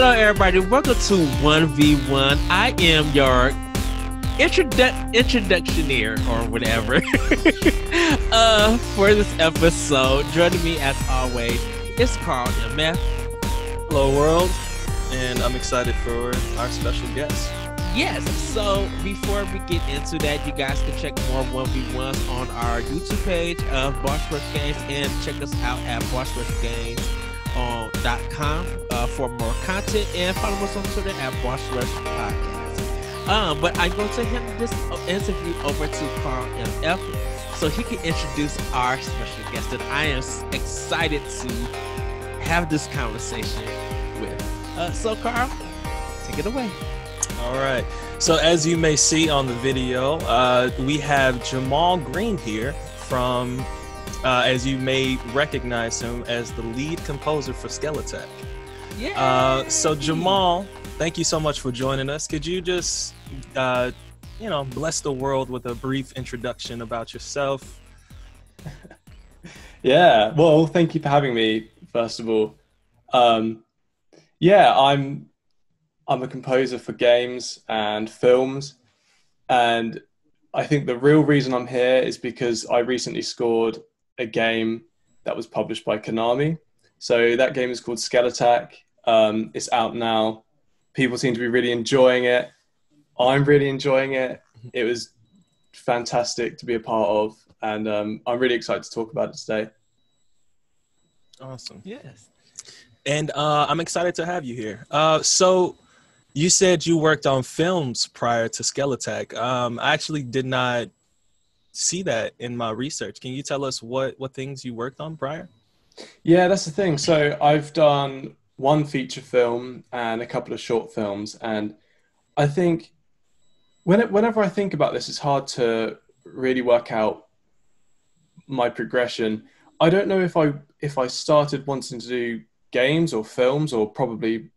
Hello, everybody. Welcome to 1v1. I am your introductioneer or whatever for this episode. Joining me, as always, is CarlMF. Hello, world. And I'm excited for our special guest. Yes, so before we get into that, you guys can check more 1v1s on our YouTube page of Boss Rush Games and check us out at bossrushgames.com for more content, and follow us on Twitter at Boss Rush Podcast. But I'm going to hand this interview over to CarlMF so he can introduce our special guest that I am excited to have this conversation with. So Carl, take it away. All right. So as you may see on the video, we have Jamal Green here from, as you may recognize him as the lead composer for Skelattack. Yeah. So Jamal, thank you so much for joining us. Could you just, bless the world with a brief introduction about yourself? Yeah. Well, thank you for having me, first of all. I'm a composer for games and films, and I think the real reason I'm here is because I recently scored a game that was published by Konami. So that game is called Skelattack. It's out now. People seem to be really enjoying it. I'm really enjoying it. It was fantastic to be a part of, and I'm really excited to talk about it today. Awesome. Yes. And I'm excited to have you here. So you said you worked on films prior to Skelattack. I actually did not see that in my research. Can you tell us what things you worked on prior? Yeah, that's the thing. So I've done one feature film and a couple of short films. And I think whenever I think about this, it's hard to really work out my progression. I don't know if I started wanting to do games or films, or probably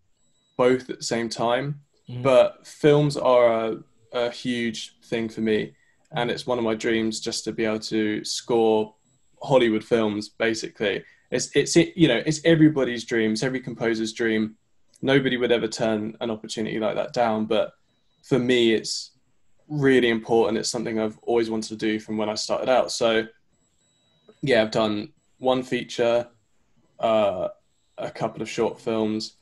both at the same time. But films are a huge thing for me, and it's one of my dreams just to be able to score Hollywood films. Basically, it's everybody's dreams, every composer's dream. Nobody would ever turn an opportunity like that down, but for me it's really important. It's something I've always wanted to do from when I started out. So yeah, I've done one feature, a couple of short films,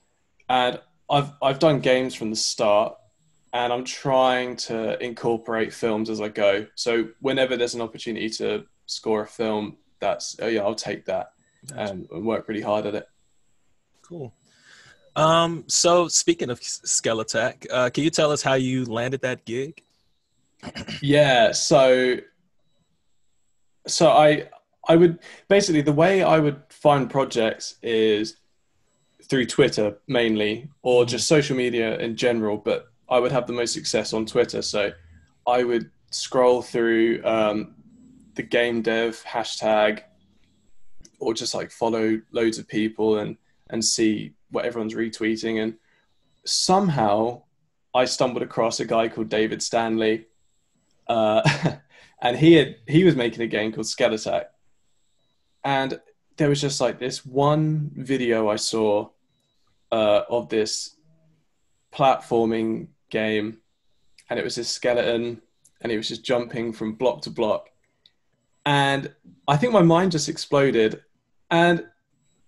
and I've done games from the start, and I'm trying to incorporate films as I go. So whenever there's an opportunity to score a film, I'll take that. Gotcha. And work really hard at it. Cool. So speaking of Skelattack, can you tell us how you landed that gig? Yeah, so I would basically, the way I would find projects is through Twitter mainly, or just social media in general, but I would have the most success on Twitter. So I would scroll through the game dev hashtag, or just like follow loads of people and see what everyone's retweeting. And somehow I stumbled across a guy called David Stanley, and he was making a game called Skelattack. And there was just like this one video I saw of this platforming game, and it was this skeleton, and it was just jumping from block to block. And I think my mind just exploded. And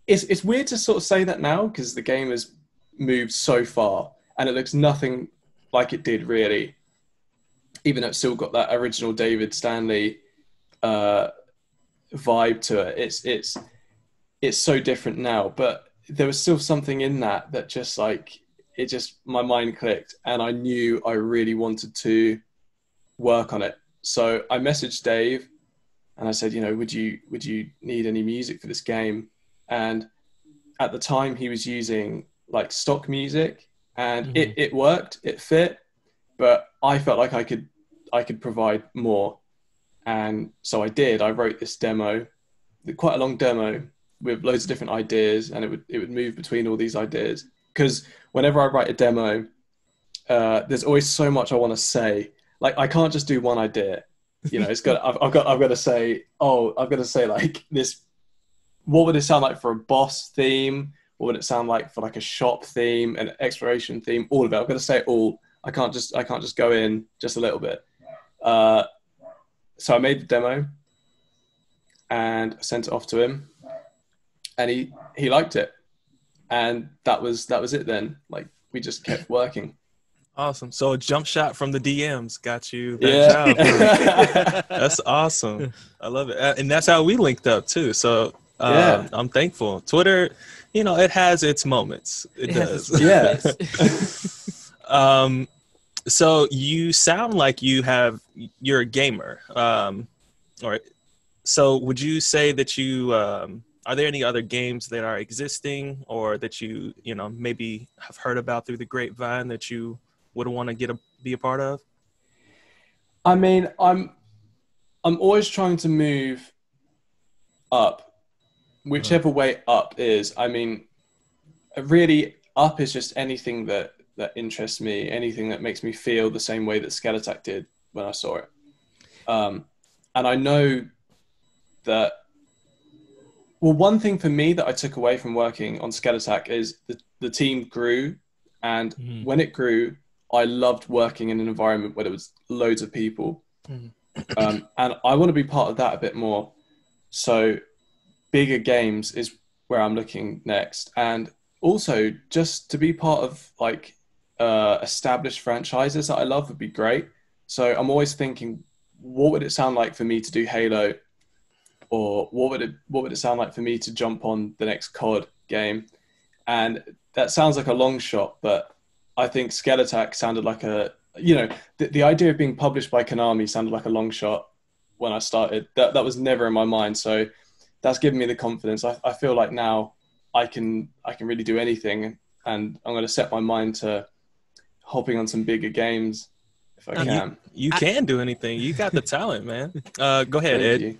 it's weird to sort of say that now, because the game has moved so far, and it looks nothing like it did really, even though it's still got that original David Stanley vibe to it. It's so different now, but there was still something in that just like, my mind clicked, and I knew I really wanted to work on it. So I messaged Dave and I said, would you need any music for this game? And at the time he was using like stock music, and it worked, it fit, but I felt like I could provide more. And so I did. I wrote this demo, quite a long demo with loads of different ideas, and it would move between all these ideas. Because whenever I write a demo, there's always so much I want to say. Like, I can't just do one idea. I've got to say like this. What would it sound like for a boss theme? What would it sound like for like a shop theme, an exploration theme, all of it. I've got to say it all. I can't just go in just a little bit. So I made the demo and sent it off to him, and he liked it, and that was it. Then like we just kept working. Awesome. So a jump shot from the DMs got you that job. Huh? That's awesome. I love it. And that's how we linked up too. So I'm thankful. Twitter, you know, it has its moments. It does. Yeah. So you sound like you're a gamer. Or so would you say that you are there any other games that are existing or that you know, maybe have heard about through the grapevine that you would want to be a part of? I mean, I'm always trying to move up, whichever way up is. I mean, really, up is just anything that interests me, anything that makes me feel the same way that Skelattack did when I saw it. And I know that. Well, one thing for me that I took away from working on Skelattack is the team grew, and when it grew, I loved working in an environment where there was loads of people. And I want to be part of that a bit more. So bigger games is where I'm looking next. And also just to be part of like established franchises that I love would be great. So I'm always thinking, what would it sound like for me to do Halo? Or what would it sound like for me to jump on the next COD game? And that sounds like a long shot, but I think Skelattack sounded like the idea of being published by Konami sounded like a long shot when I started. That was never in my mind. So that's given me the confidence. I feel like now I can really do anything, and I'm going to set my mind to hopping on some bigger games if I can. You can do anything. You got the talent, man. Go ahead, Ed.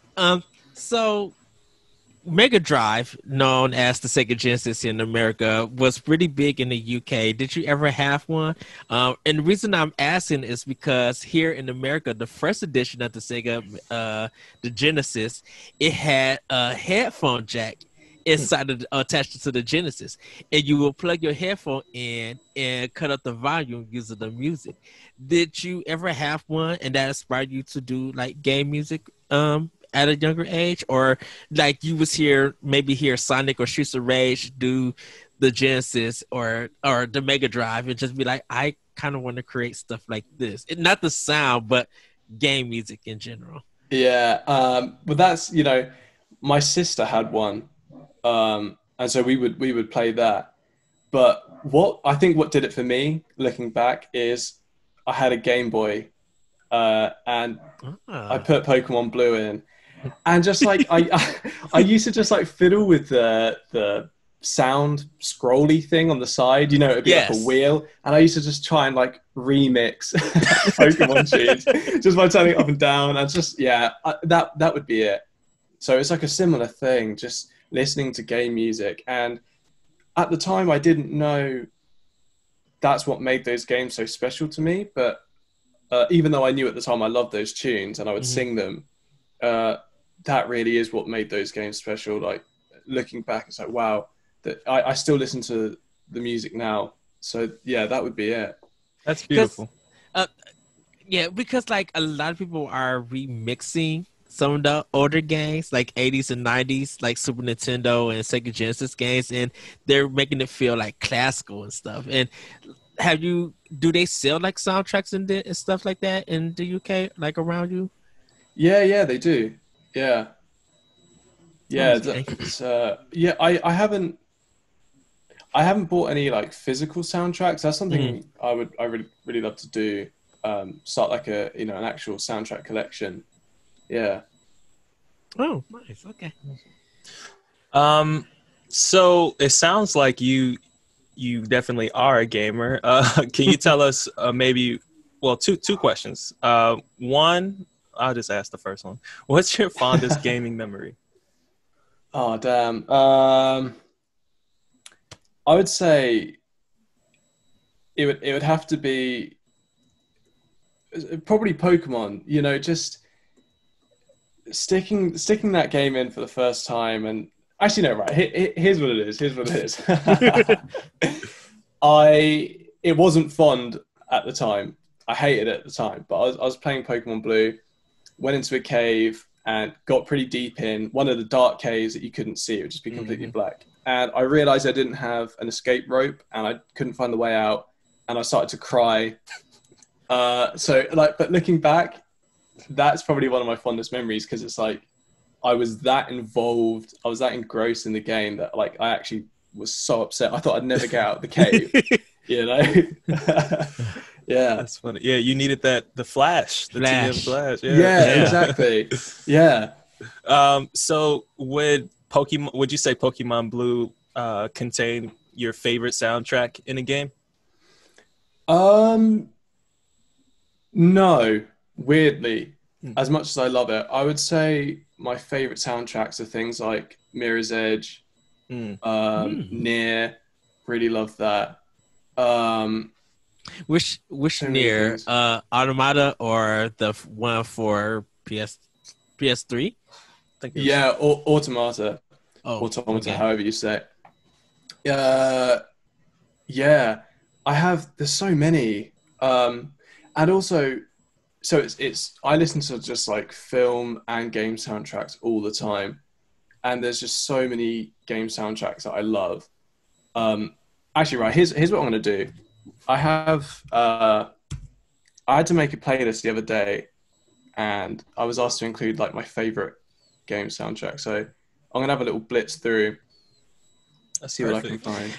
So Mega Drive, known as the Sega Genesis in America, was pretty big in the UK. Did you ever have one? And the reason I'm asking is because here in America, the first edition of the Sega, the Genesis, it had a headphone jack inside of attached to the Genesis, and you will plug your headphone in and cut up the volume using the music. Did you ever have one, and that inspired you to do like game music? At a younger age, or like you was hear Sonic or Streets of Rage do the Genesis or the Mega Drive and just be like, I kind of want to create stuff like this. Not the sound, but game music in general. Yeah, but that's, you know, my sister had one, and so we would play that. But what did it for me, looking back, is I had a Game Boy, and I put Pokemon Blue in. And just like I used to just like fiddle with the sound scrolly thing on the side, you know, it'd be like a wheel, and I used to just try and like remix Pokemon tunes just by turning it up and down, and just that would be it. So it's like a similar thing, just listening to game music. And at the time I didn't know that's what made those games so special to me, but even though I knew at the time I loved those tunes and I would sing them, that really is what made those games special. Like looking back, it's like, wow, that I still listen to the music now. So yeah, that would be it. That's beautiful. Because like a lot of people are remixing some of the older games, like 80s and 90s, like Super Nintendo and Sega Genesis games, and they're making it feel like classical and stuff. And do they sell like soundtracks and stuff like that in the UK, like around you? Yeah, they do. Yeah. I haven't bought any like physical soundtracks. That's something I really really love to do. Start like an actual soundtrack collection. Yeah. Oh, nice. Okay. So it sounds like you definitely are a gamer. Can you tell us two questions. One, I'll just ask the first one. What's your fondest gaming memory? Oh, damn. I would say it would have to be probably Pokemon. You know, just sticking that game in for the first time, and Actually, no, right. Here's what it is. It wasn't fond at the time. I hated it at the time, but I was playing Pokemon Blue, went into a cave and got pretty deep in one of the dark caves that you couldn't see. It would just be completely black. And I realized I didn't have an escape rope and I couldn't find the way out. And I started to cry. But looking back, that's probably one of my fondest memories, because it's like I was that involved, I was that engrossed in the game that like I actually was so upset. I thought I'd never get out of the cave, you know? Yeah. That's funny. Yeah, you needed the flash. TM flash. Yeah, exactly. Yeah. So would you say Pokemon Blue contain your favorite soundtrack in a game? No, weirdly, as much as I love it, I would say my favorite soundtracks are things like Mirror's Edge, Nier, really love that. Which Nier, Automata or the one for PS3? Automata. Automata, however you say it. Yeah, there's so many. And also, so it's I listen to just like film and game soundtracks all the time, and there's just so many game soundtracks that I love. Actually, right, here's what I'm gonna do. I had to make a playlist the other day, and I was asked to include like my favorite game soundtrack. So I'm gonna have a little blitz through. Let's see what I can find.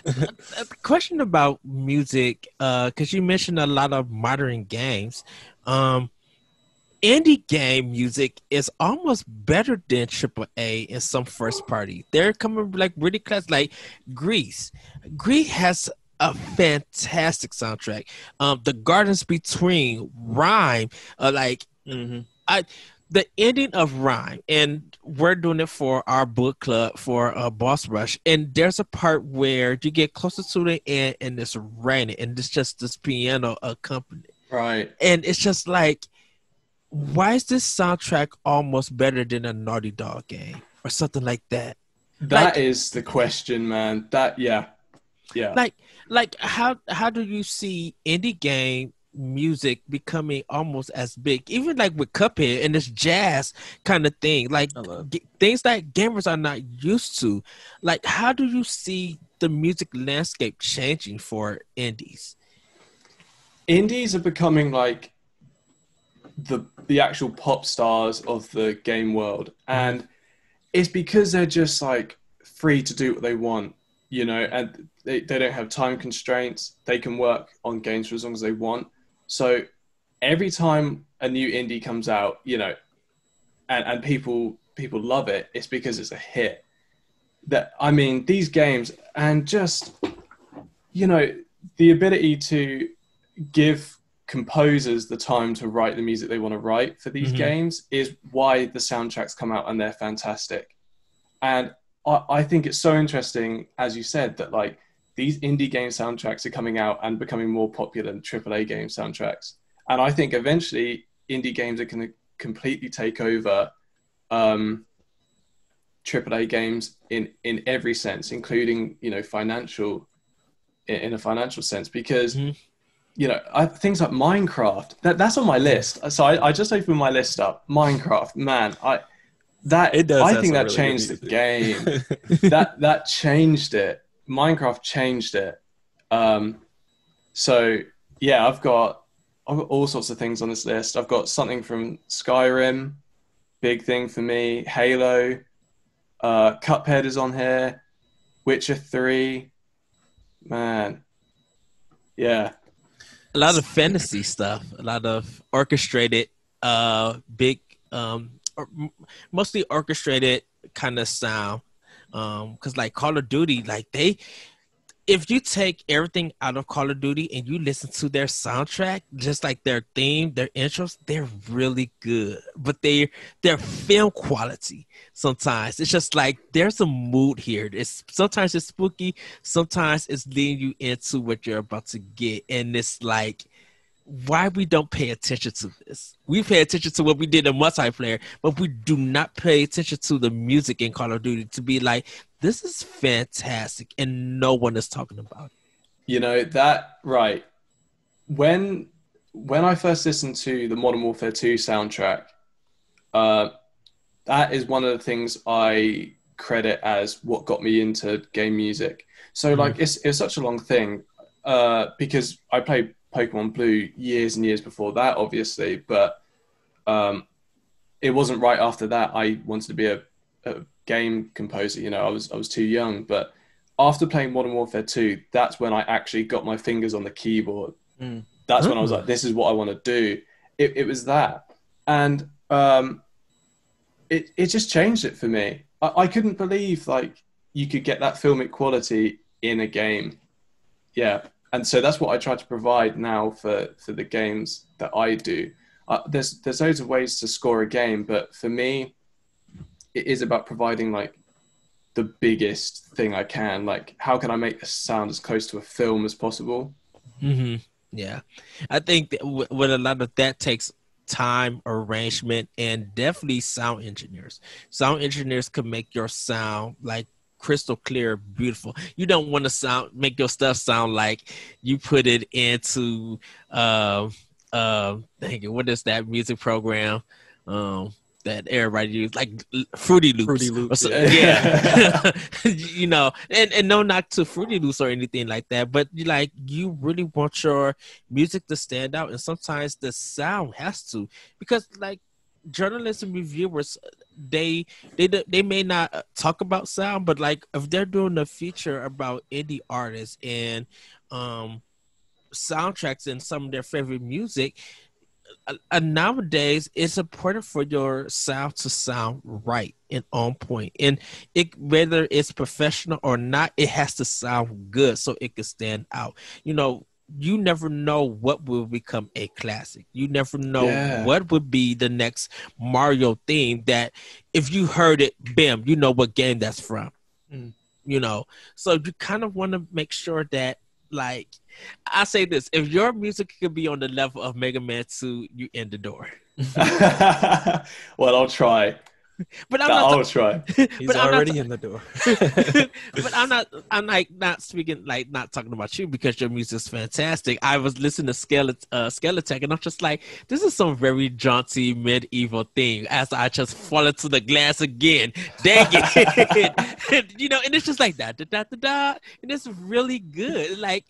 A question about music, because you mentioned a lot of modern games. Indie game music is almost better than AAA in some first party. They're coming like really class, like Grease. Grease has a fantastic soundtrack. The Gardens Between, Rhyme, the ending of Rhyme, and we're doing it for our book club for Boss Rush, and there's a part where you get closer to the end and it's raining and it's just this piano accompaniment. Right. And it's just like, why is this soundtrack almost better than a Naughty Dog game or something like that? That is the question, man. Yeah. Like how do you see indie game music becoming almost as big, even like with Cuphead and this jazz kind of thing, like things that gamers are not used to? Like, how do you see the music landscape changing for indies? Indies are becoming like the actual pop stars of the game world, and it's because they're just like free to do what they want, you know, and they don't have time constraints. They can work on games for as long as they want. So every time a new indie comes out, you know, and people love it, it's because it's a hit. These games, and just, you know, the ability to give composers the time to write the music they want to write for these games is why the soundtracks come out and they're fantastic. And I think it's so interesting, as you said, that like these indie game soundtracks are coming out and becoming more popular than AAA game soundtracks. And I think eventually indie games are going to completely take over AAA games in every sense, including, you know, in a financial sense, because, you know, things like Minecraft, that's on my list. So I just opened my list up. Minecraft, man, I think that changed the game. that changed it. Minecraft changed it. So yeah, I've got all sorts of things on this list. I've got something from Skyrim, big thing for me. Halo, Cuphead is on here. Witcher 3, man, yeah. A lot of fantasy stuff, a lot of orchestrated, big, mostly orchestrated kind of sound. Because like Call of Duty, like if you take everything out of Call of Duty and you listen to their soundtrack, just like their theme, their intros, they're really good. But they're film quality. Sometimes it's just like there's a mood here. Sometimes it's spooky, sometimes it's leading you into what you're about to get, and it's like, why we don't pay attention to this? We pay attention to what we did in multiplayer, but we do not pay attention to the music in Call of Duty to be like, this is fantastic, and no one is talking about it. You know that, right? When I first listened to the Modern Warfare 2 soundtrack, that is one of the things I credit as what got me into game music. So like it's such a long thing because I played Pokemon Blue years and years before that, obviously, but it wasn't right after that I wanted to be a game composer. You know, I was too young, but after playing Modern Warfare 2, that's when I actually got my fingers on the keyboard. That's when I was like, this is what I want to do. It was that. And it just changed it for me. I couldn't believe like you could get that filmic quality in a game. Yeah. And so that's what I try to provide now for the games that I do. There's loads of ways to score a game, but for me, it is about providing like the biggest thing I can. Like, how can I make this sound as close to a film as possible? Yeah, I think that with a lot of that takes time, arrangement, and definitely sound engineers. Sound engineers can make your sound like crystal clear, beautiful. You don't want to make your stuff sound like you put it into what is that music program that everybody use, like Fruity Loops. Fruity Loops, yeah. You know, and no knock to Fruity Loops or anything like that, but you really want your music to stand out, and sometimes the sound has to, because like journalists and reviewers, they may not talk about sound, but like if they're doing a feature about indie artists and soundtracks and some of their favorite music, nowadays it's important for your sound to sound right and on point, and whether it's professional or not, it has to sound good so it can stand out. You know, you never know what will become a classic. You never know what would be the next Mario theme that if you heard it, bam, you know what game that's from. You know, so you kind of want to make sure that, like, I say this: if your music could be on the level of Mega Man 2, you in the door. Well, I'll try. But I'll try. He's already in the door. But I'm like not speaking, like not talking about you, because your music's fantastic. I was listening to Skelattack, and I'm just like, this is some very jaunty medieval thing as I just fall into the glass again. Dang it. You know, and it's just like da da da da da, and it's really good. Like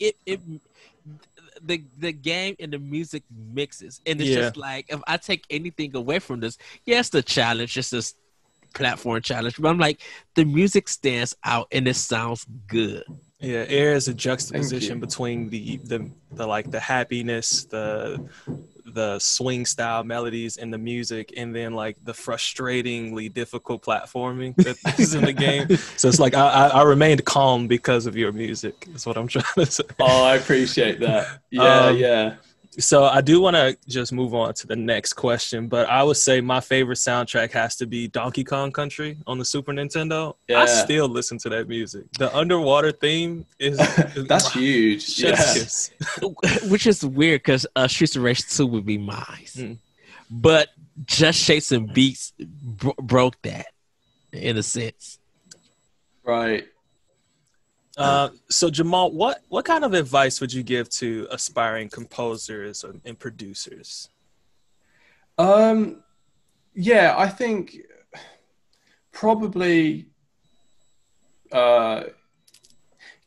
the game and the music mixes, and it's just like, if I take anything away from this, yes, the challenge, just this platform challenge, but I'm like, the music stands out and it sounds good. Yeah, Air is a juxtaposition between the like the happiness, the swing style melodies and the music, and then like the frustratingly difficult platforming that is in the game. So it's like I remained calm because of your music, is what I'm trying to say. Oh, I appreciate that. Yeah. So I do want to just move on to the next question, but I would say my favorite soundtrack has to be Donkey Kong Country on the Super Nintendo. Yeah. I still listen to that music. The underwater theme is that's huge. Yes. Which is weird because Streets of Rage 2 would be mine. But Just Shapes and Beats broke that in a sense. Right. So Jamal, what kind of advice would you give to aspiring composers and producers? Yeah, I think probably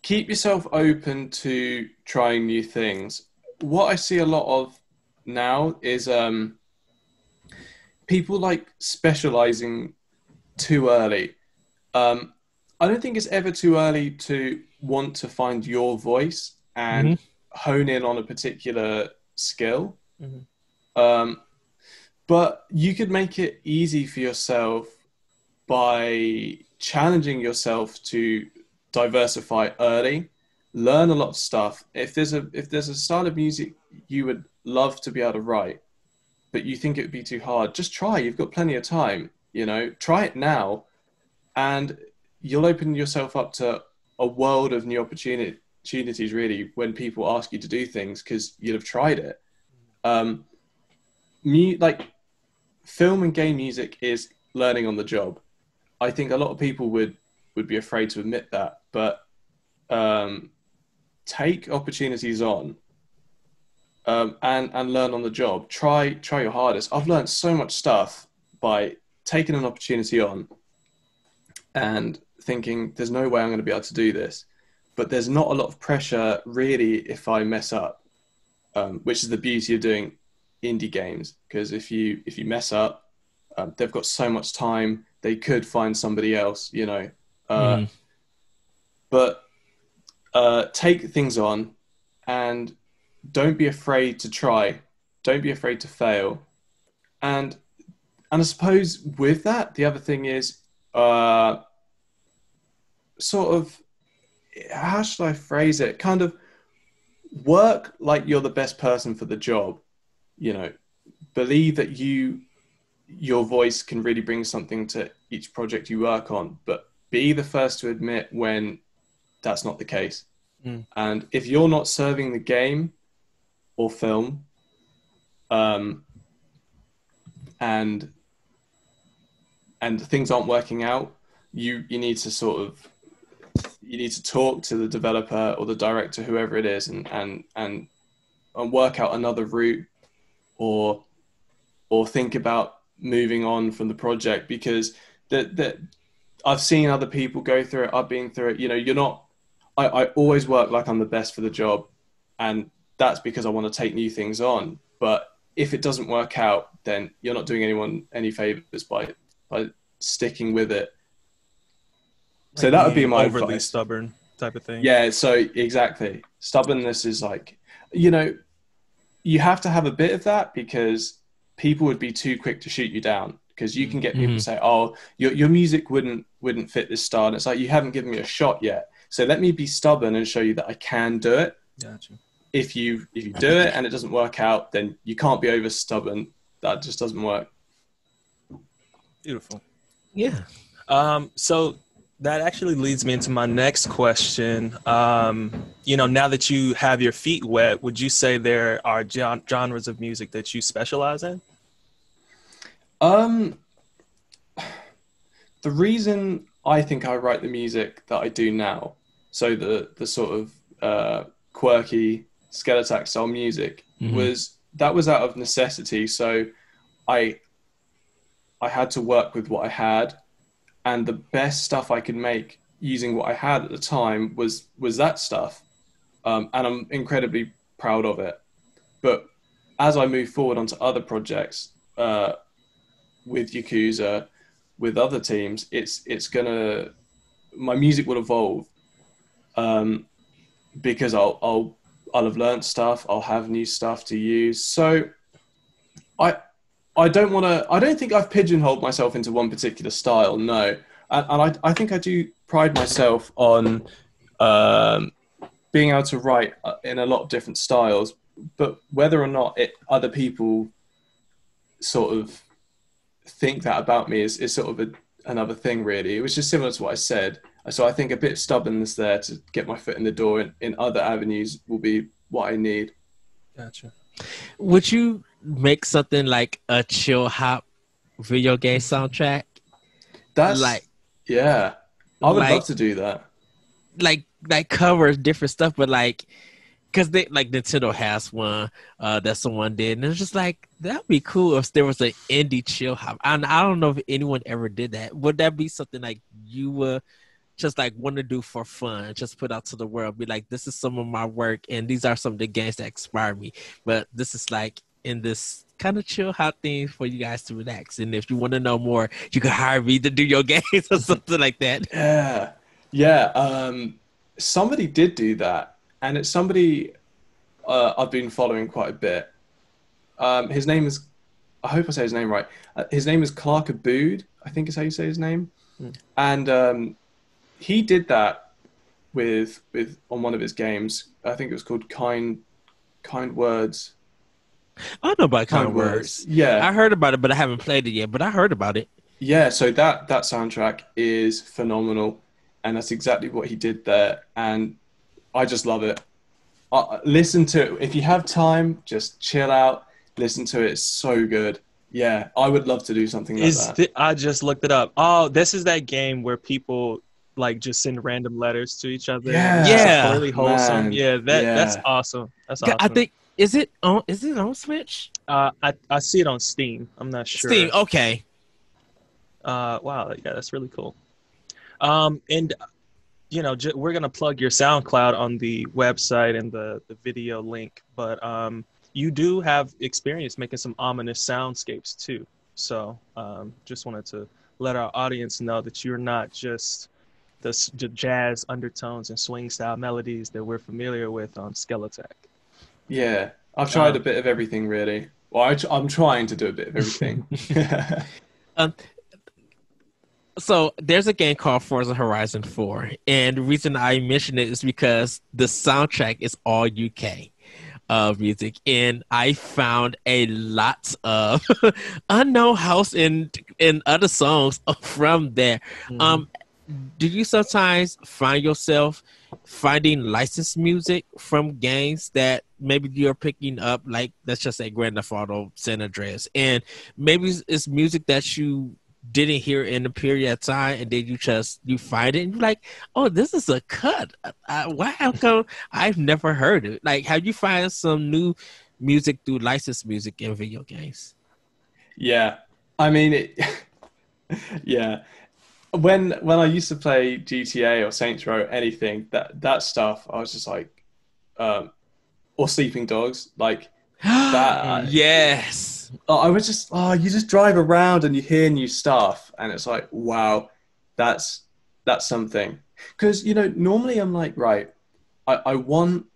keep yourself open to trying new things. What I see a lot of now is people like specializing too early. I don't think it's ever too early to want to find your voice and hone in on a particular skill. But you could make it easy for yourself by challenging yourself to diversify early, learn a lot of stuff. If there's a style of music you would love to be able to write, but you think it would be too hard, just try. You've got plenty of time, you know, try it now, and you'll open yourself up to a world of new opportunities, really, when people ask you to do things, because you'll have tried it. Like film and game music is learning on the job. I think a lot of people would would be afraid to admit that, but take opportunities on, and learn on the job. Try your hardest. I've learned so much stuff by taking an opportunity on and thinking there's no way I'm going to be able to do this, but there's not a lot of pressure really if I mess up, which is the beauty of doing indie games, because if you mess up, they've got so much time, they could find somebody else, you know. But take things on, and don't be afraid to try, don't be afraid to fail. And I suppose with that, the other thing is sort of, how should I phrase it, kind of work like you're the best person for the job. You know, believe that your voice can really bring something to each project you work on, but be the first to admit when that's not the case. And if you're not serving the game or film, and things aren't working out, you need to talk to the developer or the director, whoever it is, and work out another route, or think about moving on from the project, because that I've seen other people go through it. I've been through it. You know, I always work like I'm the best for the job, and that's because I want to take new things on. But if it doesn't work out, then you're not doing anyone any favors by sticking with it. Like, so that would be my overly advice. Stubborn type of thing. Yeah, so exactly. Stubbornness is like, you know, you have to have a bit of that, because people would be too quick to shoot you down, because you can get people to say, oh, your music wouldn't fit this style. And it's like, you haven't given me a shot yet. So let me be stubborn and show you that I can do it. Gotcha. If you do it and it doesn't work out, then you can't be over stubborn. That just doesn't work. Beautiful. Yeah. So that actually leads me into my next question. You know, now that you have your feet wet, would you say there are genres of music that you specialize in? The reason I think I write the music that I do now, so the sort of quirky Skelattack style music, was out of necessity. So I had to work with what I had, and the best stuff I could make using what I had at the time was that stuff, and I'm incredibly proud of it. But as I move forward onto other projects, with Yakuza, with other teams, my music will evolve, because I'll have learned stuff, I'll have new stuff to use. So I don't think I've pigeonholed myself into one particular style, no. And I think I do pride myself on being able to write in a lot of different styles, but whether or not other people sort of think that about me is sort of another thing, really. It was just similar to what I said. So I think a bit of stubbornness there to get my foot in the door in other avenues will be what I need. Gotcha. Would you make something like a chill hop video game soundtrack? Yeah, I would love to do that. Like cover different stuff, but because Nintendo has one that someone did, and it's just like, that'd be cool if there was an indie chill hop. And I don't know if anyone ever did that. Would that be something like you would just want to do for fun, just put out to the world, be like, this is some of my work, and these are some of the games that inspire me, but this is in this kind of chill hop thing for you guys to relax, and if you want to know more, you can hire me to do your games or something like that. Yeah. Somebody did do that, and it's somebody I've been following quite a bit. His name is, I hope I say his name right, his name is Clark Abood, I think is how you say his name. And he did that with on one of his games. I think it was called Kind Words. I know about Kind Words. Yeah, I heard about it, but I haven't played it yet. But I heard about it. Yeah, so that soundtrack is phenomenal, and that's exactly what he did there, and I just love it. Listen to it if you have time. Just chill out, listen to it. It's so good. Yeah, I would love to do something like that. I just looked it up. Oh, this is that game where people like just send random letters to each other. Yeah, And it's just Yeah. totally wholesome. man. Yeah, that's Yeah. awesome. That's I awesome. think is it on Switch? I see it on Steam. I'm not sure. Steam. Okay. Wow, yeah, that's really cool. And you know, we're gonna plug your SoundCloud on the website and the video link, but you do have experience making some ominous soundscapes too. So just wanted to let our audience know that you're not just the jazz undertones and swing style melodies that we're familiar with on Skelattack. Yeah. I've tried a bit of everything, really. Well, I'm trying to do a bit of everything. Um, so there's a game called Forza Horizon 4, and the reason I mention it is because the soundtrack is all UK music, and I found a lot of unknown house and other songs from there. Do you sometimes find yourself finding licensed music from games that maybe you're picking up, like let's just say Grand Theft Auto San Andreas, and maybe it's music that you didn't hear in a period of time, and then you find it and you're like, oh, this is a cut. Why? How come I've never heard it? Like, have you find some new music through licensed music in video games? Yeah. I mean, yeah. When I used to play GTA or Saints Row, anything that stuff, I was just like, or Sleeping Dogs, like that. Yes. I was just, you just drive around and you hear new stuff, and it's like, wow, that's something. Because normally I'm like, right, I want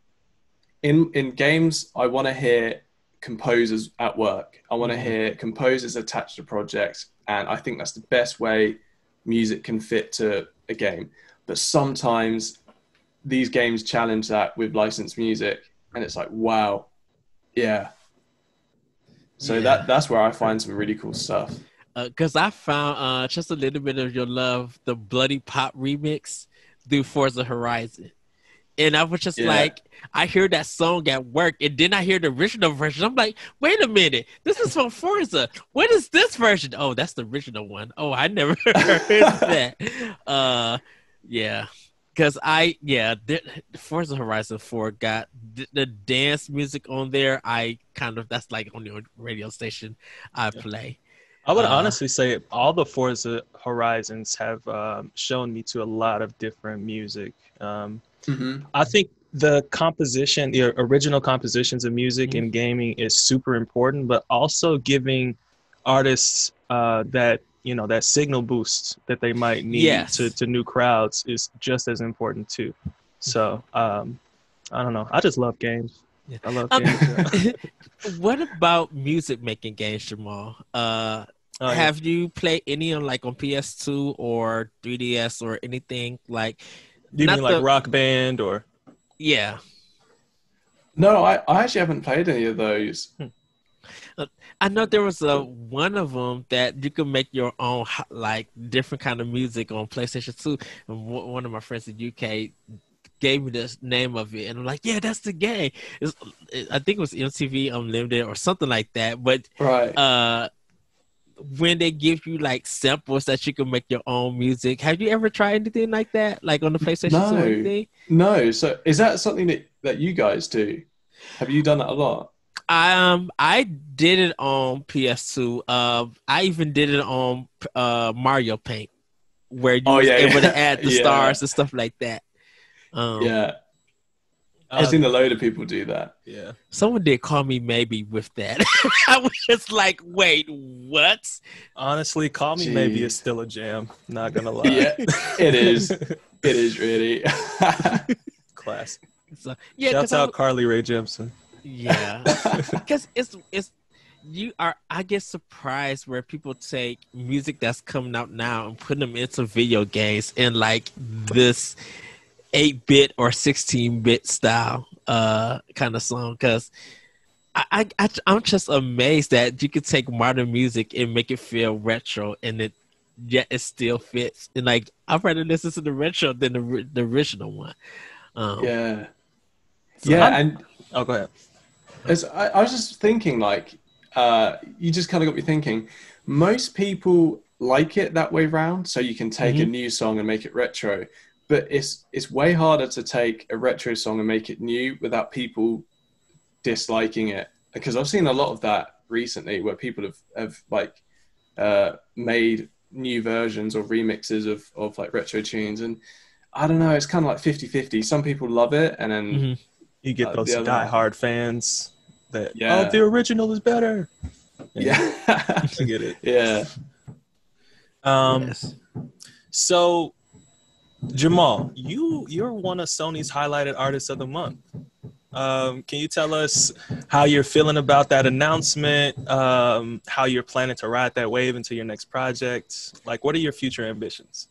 in games, I want to hear composers at work. I want to hear composers attached to projects, and I think that's the best way music can fit to a game. But sometimes these games challenge that with licensed music, and it's like, wow, yeah. So that's where I find some really cool stuff. Because I found just a little bit of your love, the Bloody Pop remix through Forza Horizon. And I was just like, I hear that song at work, and then I hear the original version. I'm like, wait a minute, this is from Forza. What is this version? Oh, that's the original one. Oh, I never heard that. Yeah. Because Forza Horizon 4 got the dance music on there. That's like on the radio station I play. I would honestly say all the Forza Horizons have shown me to a lot of different music. I think the original compositions of music in gaming is super important, but also giving artists that signal boost that they might need to new crowds is just as important too. So I don't know. I just love games. I love games. What about music making games, Jamal? Have you played any on PS2 or 3DS or anything like? Do you mean like Rock Band or? Yeah. No, I actually haven't played any of those. I know there was one of them that you could make your own like different kind of music on PlayStation 2. And one of my friends in UK gave me the name of it, and I'm like, yeah, that's the game. I think it was MTV Unlimited or something like that. But right. When they give you like samples that you can make your own music, have you ever tried anything like that, like on the PlayStation 2 or anything? No. So is that something that you guys do? Have you done that a lot? I did it on PS2. I even did it on Mario Paint, where you was able to add the stars and stuff like that. I've seen a load of people do that. Yeah. Someone did call me maybe with that. I was just like, wait, what? Honestly, Call Me Maybe is still a jam. Not gonna lie. Yeah, it is. It is really. Classic. So, Shouts out Carly Rae Jepsen. Yeah. Because it's you are, I get surprised where people take music that's coming out now and put them into video games in like this 8-bit or 16-bit style kind of song, because I'm just amazed that you could take modern music and make it feel retro, and it still fits. And like, I'd rather listen to the retro than the original one. And go ahead. I was just thinking, like, you just kind of got me thinking. Most people like it that way round. So you can take a new song and make it retro, but it's way harder to take a retro song and make it new without people disliking it. Because I've seen a lot of that recently, where people have like made new versions or remixes of like retro tunes, and I don't know, it's kind of like 50-50. Some people love it, and then you get those die-hard fans that the original is better. Yeah. I get it. Yeah. Yes. So Jamal, you're one of Sony's highlighted artists of the month. Can you tell us how you're feeling about that announcement? How you're planning to ride that wave into your next project? Like, what are your future ambitions?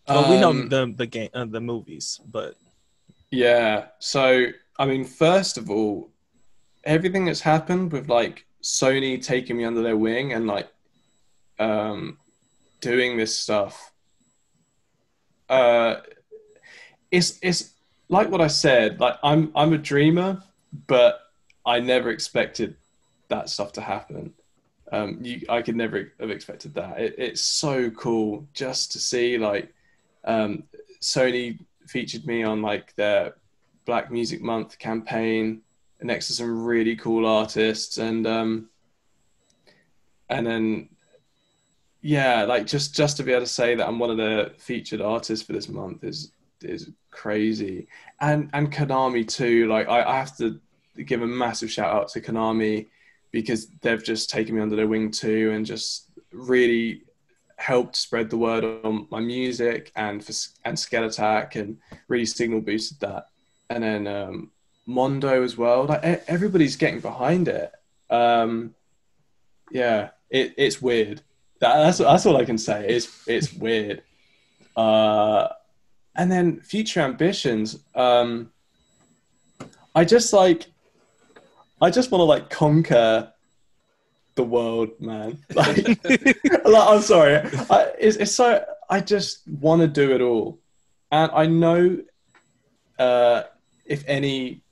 Well, we know the game, the movies, but yeah. So, I mean, first of all, everything that's happened with like Sony taking me under their wing and like doing this stuff, it's like what I said. Like I'm a dreamer, but I never expected that stuff to happen. I could never have expected that. It's so cool just to see like Sony featured me on like their Black Music Month campaign next to some really cool artists, and then like just to be able to say that I'm one of the featured artists for this month is crazy. And Konami too. Like I have to give a massive shout out to Konami, because they've just taken me under their wing too, and just really helped spread the word on my music and Skelattack, and really signal boosted that. And then Mondo as well. Like everybody's getting behind it. It's weird. That's all I can say. It's weird. And then future ambitions. I just want to like conquer the world, man. Like, I'm sorry. I just want to do it all. And I know if any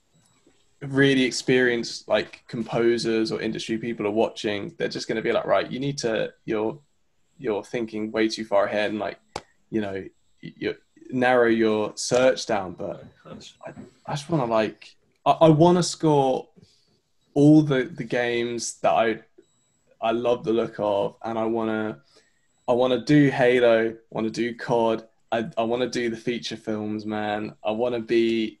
really experienced like composers or industry people are watching, they're just going to be like, right, you need to, you're thinking way too far ahead, and like, you narrow your search down. But I just want to like, I want to score all the games that I love the look of, and I want to do Halo, I want to do COD, I want to do the feature films, man. I want to be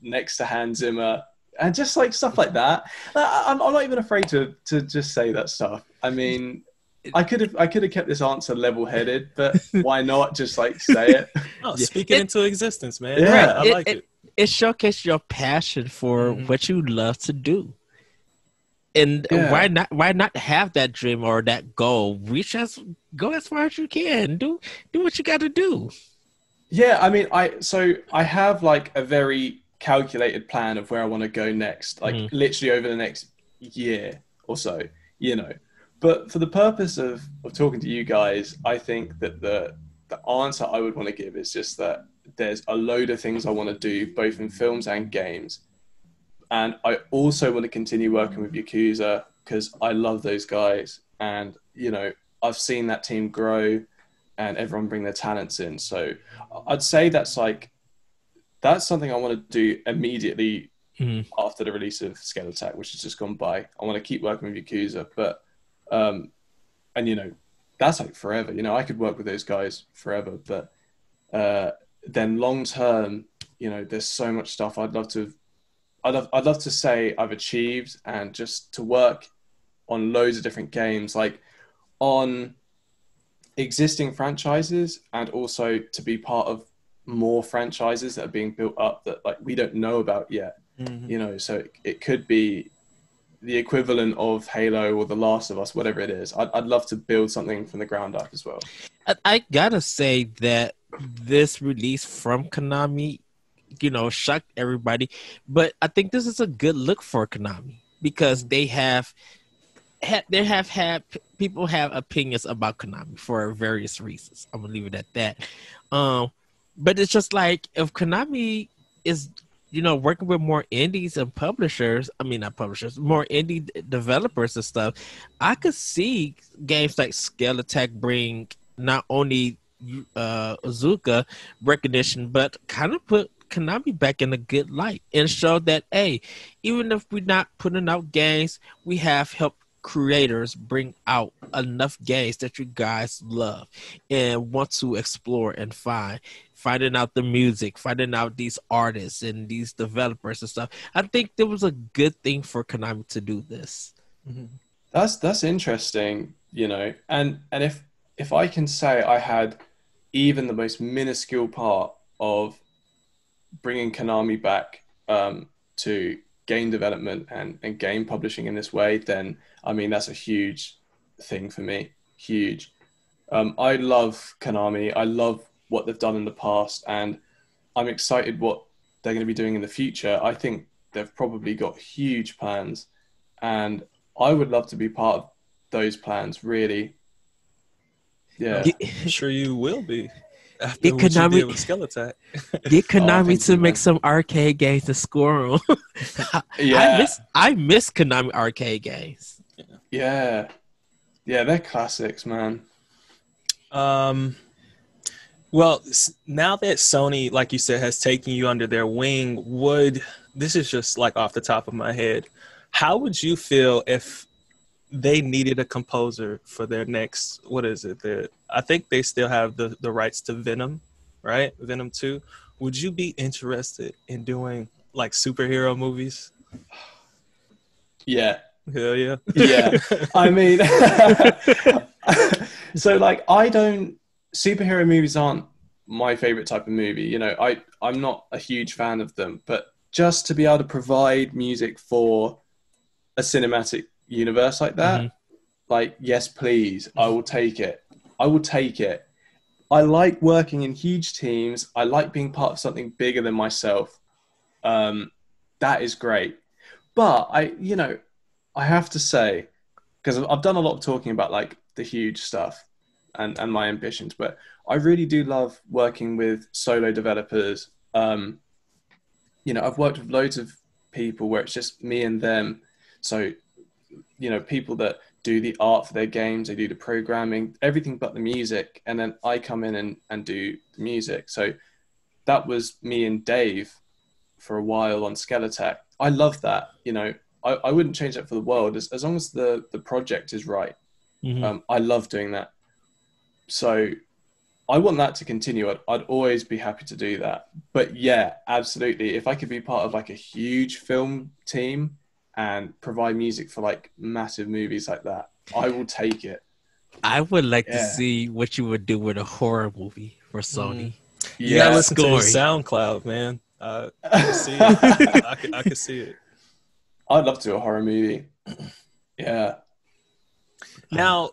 next to Hans Zimmer, and just like stuff like that. I'm not even afraid to just say that stuff. I mean, I could have kept this answer level-headed, but why not just like say it? Speak it into existence, man. Yeah, I like it. It showcases your passion for what you love to do. And why not have that dream or that goal? Go as far as you can. Do what you got to do. Yeah, I mean, I have like a very calculated plan of where I want to go next, like literally over the next year or so, But for the purpose of talking to you guys, I think that the answer I would want to give is just that there's a load of things I want to do, both in films and games. And I also want to continue working with Yakuza, because I love those guys. And, I've seen that team grow and everyone bring their talents in. So I'd say that's something I want to do immediately after the release of Skelattack, which has just gone by. I want to keep working with Yakuza, but that's like forever. I could work with those guys forever, but then long term, there's so much stuff I'd love to say I've achieved, and just to work on loads of different games, like on existing franchises, and also to be part of more franchises that are being built up that like we don't know about yet. So it could be the equivalent of Halo or The Last of Us, whatever it is. I'd love to build something from the ground up as well. I gotta say that this release from Konami, shocked everybody, but I think this is a good look for Konami, because they have had people have opinions about Konami for various reasons. I'm gonna leave it at that. But it's just like, if Konami is working with more indies and publishers, I mean, not publishers, more indie developers and stuff, I could see games like Skelattack bring not only Uzuka recognition, but kind of put Konami back in a good light and show that, hey, even if we're not putting out games, we have helped creators bring out enough games that you guys love and want to explore and finding out the music, finding out these artists and these developers and stuff. I think there was a good thing for Konami to do this. Mm-hmm. That's interesting, and if I can say I had even the most minuscule part of bringing Konami back to game development and game publishing in this way, then I mean that's a huge thing for me. Huge. I love Konami. I love what they've done in the past, and I'm excited what they're going to be doing in the future. I think they've probably got huge plans, and I would love to be part of those plans. Really. Yeah. I'm sure you will be. After Get what you Konami, did with Skelettack. get Konami thank to you, make man. some arcade games to score on. Yeah. I miss Konami arcade games. Yeah. Yeah, they're classics, man. Well, now that Sony, like you said, has taken you under their wing, this is just like off the top of my head, how would you feel if they needed a composer for their next, what is it? I think they still have the rights to Venom, right? Venom 2. Would you be interested in doing like superhero movies? Yeah. Hell yeah. Yeah. I mean, so like superhero movies aren't my favorite type of movie. I'm not a huge fan of them, but just to be able to provide music for a cinematic universe like that, like, yes, please, I will take it. I will take it. I like working in huge teams. I like being part of something bigger than myself. That is great. But I have to say, because I've done a lot of talking about like the huge stuff and my ambitions, but I really do love working with solo developers. I've worked with loads of people where it's just me and them. So, people that do the art for their games, they do the programming, everything but the music. And then I come in and do the music. So that was me and Dave for a while on Skelattack. I love that. I wouldn't change that for the world as long as the project is right. I love doing that. So I want that to continue. I'd always be happy to do that. But yeah, absolutely. If I could be part of like a huge film team and provide music for like massive movies like that, I will take it. I would like to see what you would do with a horror movie for Sony. You gotta listen to his SoundCloud, man. I can see it. I can see it. I'd love to do a horror movie. Yeah. Now,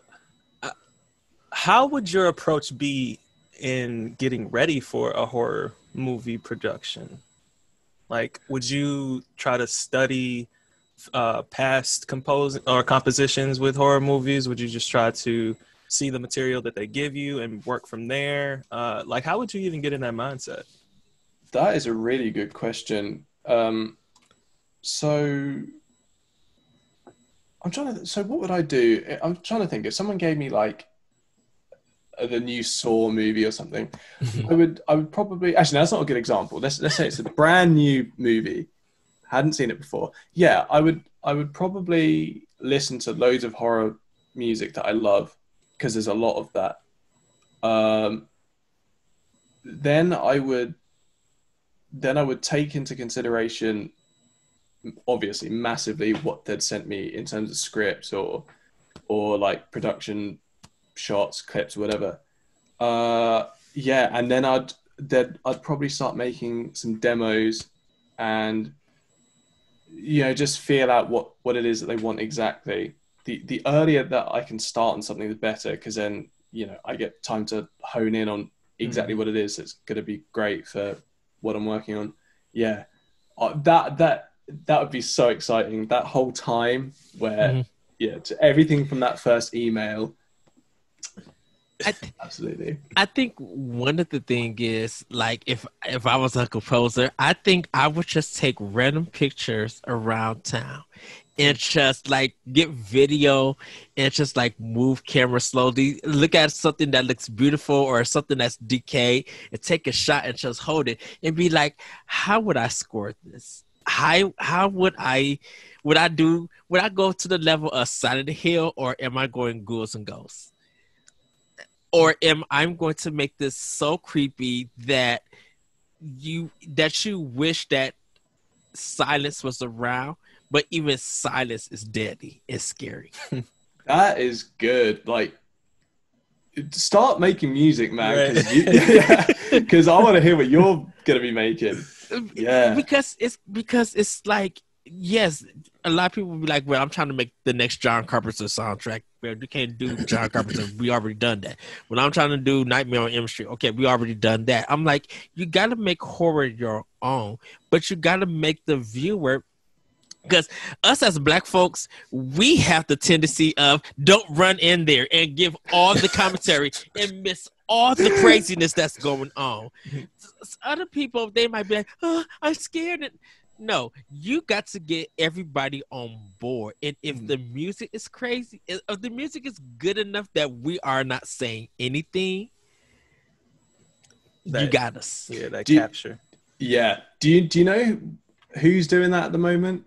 how would your approach be in getting ready for a horror movie production? Like, would you try to study past compositions with horror movies? Would you just try to see the material that they give you and work from there? Like, how would you even get in that mindset? That is a really good question. So what would I do? I'm trying to think. If someone gave me like the new Saw movie or something, I would probably, actually, no, that's not a good example. Let's say it's a brand new movie. Hadn't seen it before. Yeah, I would probably listen to loads of horror music that I love, because there's a lot of that. Then I would take into consideration, obviously, massively what they'd sent me in terms of scripts or like production shots, clips, whatever. And then I'd probably start making some demos and just feel out what it is that they want exactly. The earlier that I can start on something, the better, because then I get time to hone in on exactly what it is that's going to be great for what I'm working on. Yeah, that would be so exciting. That whole time where to everything from that first email Absolutely. I think one of the thing is like if I was a composer, I think I would just take random pictures around town and just like get video and just like move camera slowly, look at something that looks beautiful or something that's decayed and take a shot and just hold it and be like, how would I score this? How would I go to the level of Silent Hill or am I going ghouls and ghosts? Or am I going to make this so creepy that you wish that silence was around, but even silence is deadly. It's scary. That is good. Like, start making music, man, Right. because I want to hear what you're gonna be making. Yeah. Because it's like, yes, a lot of people will be like, well, I'm trying to make the next John Carpenter soundtrack. Well, you can't do John Carpenter. We already done that. When I'm trying to do Nightmare on Elm Street, okay, we already done that. I'm like, you got to make horror your own, but you got to make the viewer, because us as Black folks, we have the tendency of don't run in there and give all the commentary and miss all the craziness that's going on. Other people, they might be like, oh, I'm scared. No, you got to get everybody on board. And if the music is crazy, if the music is good enough that we are not saying anything, you got us. Yeah, that capture. Yeah. Do you know who's doing that at the moment?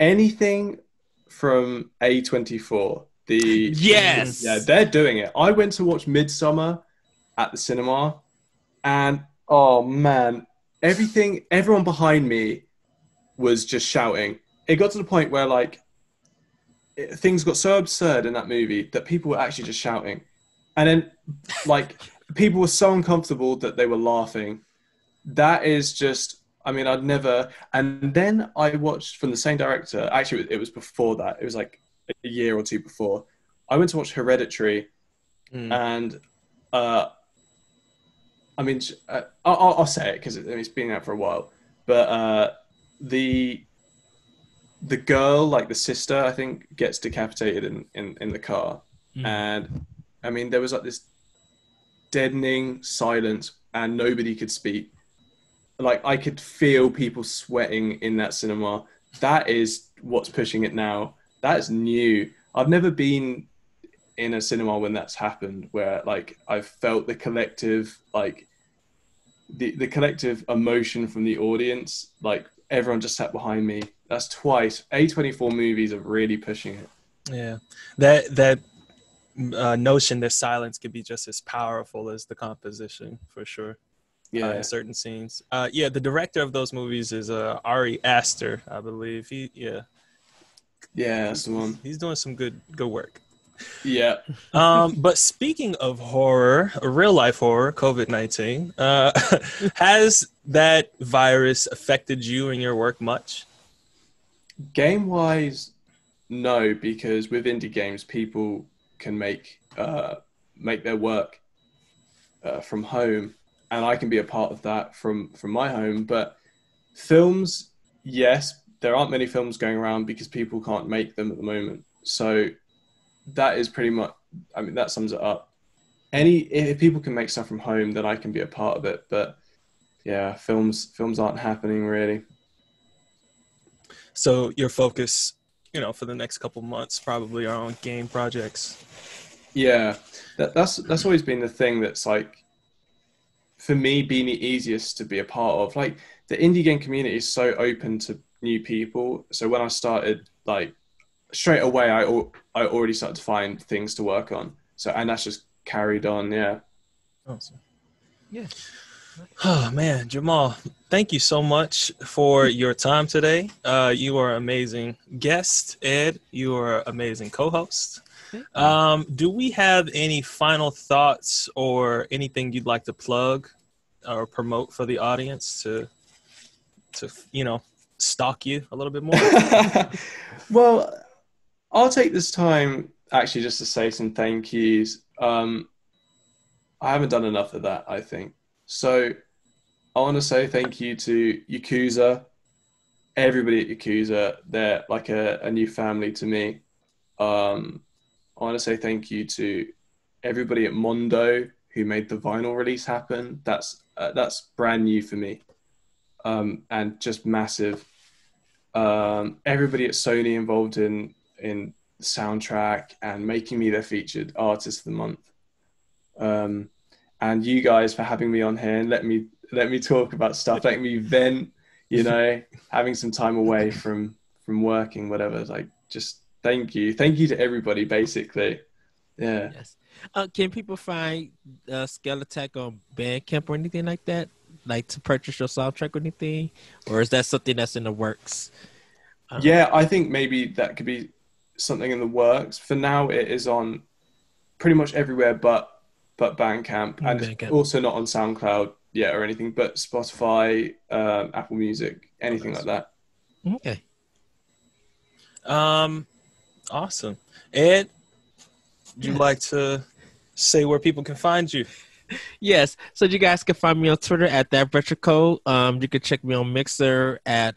Anything from A24. Yes. Yeah, they're doing it. I went to watch Midsummer at the cinema, and oh man, everyone behind me was just shouting. It got to the point where like things got so absurd in that movie that people were actually just shouting, and then like people were so uncomfortable that they were laughing. That is just, I mean, I'd never. And then I watched from the same director. Actually, it was before that. It was like a year or two before. I went to watch Hereditary, and I mean, I'll say it because it's been out for a while. But the girl, like the sister, I think, gets decapitated in the car, and I mean, there was like this deadening silence, and nobody could speak. Like, I could feel people sweating in that cinema. That is what's pushing it now. That's new. I've never been in a cinema when that's happened, where like I've felt the collective, like the collective emotion from the audience. Like everyone just sat behind me. That's twice. A24 movies are really pushing it. Yeah, that notion that silence could be just as powerful as the composition, for sure. Yeah, in certain scenes. Yeah, the director of those movies is Ari Aster, I believe. Yeah, that's the one. He's doing some good work. Yeah. But speaking of horror, real life horror, COVID-19, has that virus affected you and your work much? Game wise, no, because with indie games, people can make their work from home, and I can be a part of that from my home. But films, yes, there aren't many films going around because people can't make them at the moment. So that is pretty much, I mean, that sums it up. If people can make stuff from home, then I can be a part of it. But yeah, films aren't happening really. So your focus, for the next couple months probably are on game projects. Yeah, that's always been the thing that's like, for me, been the easiest to be a part of. Like, the indie game community is so open to new people. So when I started, like, straight away, I already started to find things to work on. So, and that's just carried on. Yeah. Awesome. Yeah. Oh man, Jamal, thank you so much for your time today. You are an amazing guest. Ed, you are an amazing co-host. Do we have any final thoughts or anything you'd like to plug or promote for the audience to stalk you a little bit more? Well, I'll take this time actually just to say some thank yous. I haven't done enough of that, I think. So I want to say thank you to Yakuza, everybody at Yakuza. They're like a new family to me. I want to say thank you to everybody at Mondo who made the vinyl release happen. That's brand new for me, and just massive. Everybody at Sony involved in the soundtrack and making me their featured artist of the month. And you guys for having me on here and let me talk about stuff, letting me vent, having some time away from working, whatever. Like, just thank you to everybody, basically. Yeah. Yes. Can people find Skelattack on Bandcamp or anything like that? Like to purchase your soundtrack or anything? Or is that something that's in the works? Yeah, I think maybe that could be something in the works. For now, it is on pretty much everywhere but Bandcamp. And Bandcamp. Also not on SoundCloud yet or anything, but Spotify, Apple Music, anything like that. Okay. Awesome. Ed, would you like to say where people can find you? Yes, so you guys can find me on Twitter at ThatVirtualCode. You can check me on Mixer at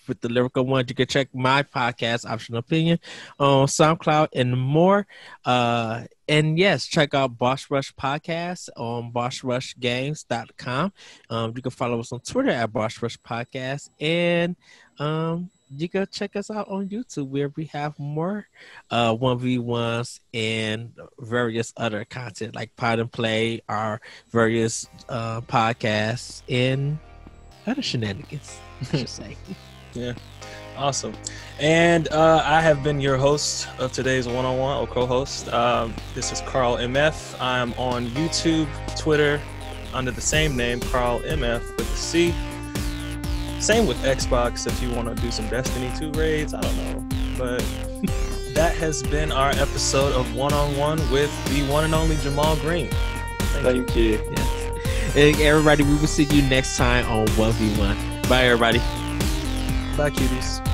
with the Lyrical One. You can check my podcast, Optional Opinion, on SoundCloud and more. And yes, check out Boss Rush Podcast on BossRushGames.com. You can follow us on Twitter at Boss Rush Podcast, and you can check us out on YouTube where we have more 1v1s and various other content like Pod and Play, our various podcasts, and other shenanigans, I should say. Yeah, awesome. And I have been your host of today's one-on-one, or co-host. This is CarlMF. I'm on YouTube, Twitter, under the same name, CarlMF with a C. Same with Xbox if you want to do some Destiny 2 raids. I don't know. But that has been our episode of One-on-One with the one and only Jamal Green. Thank you. Yes. And everybody, we will see you next time on 1v1. Bye, everybody. Bye, cuties.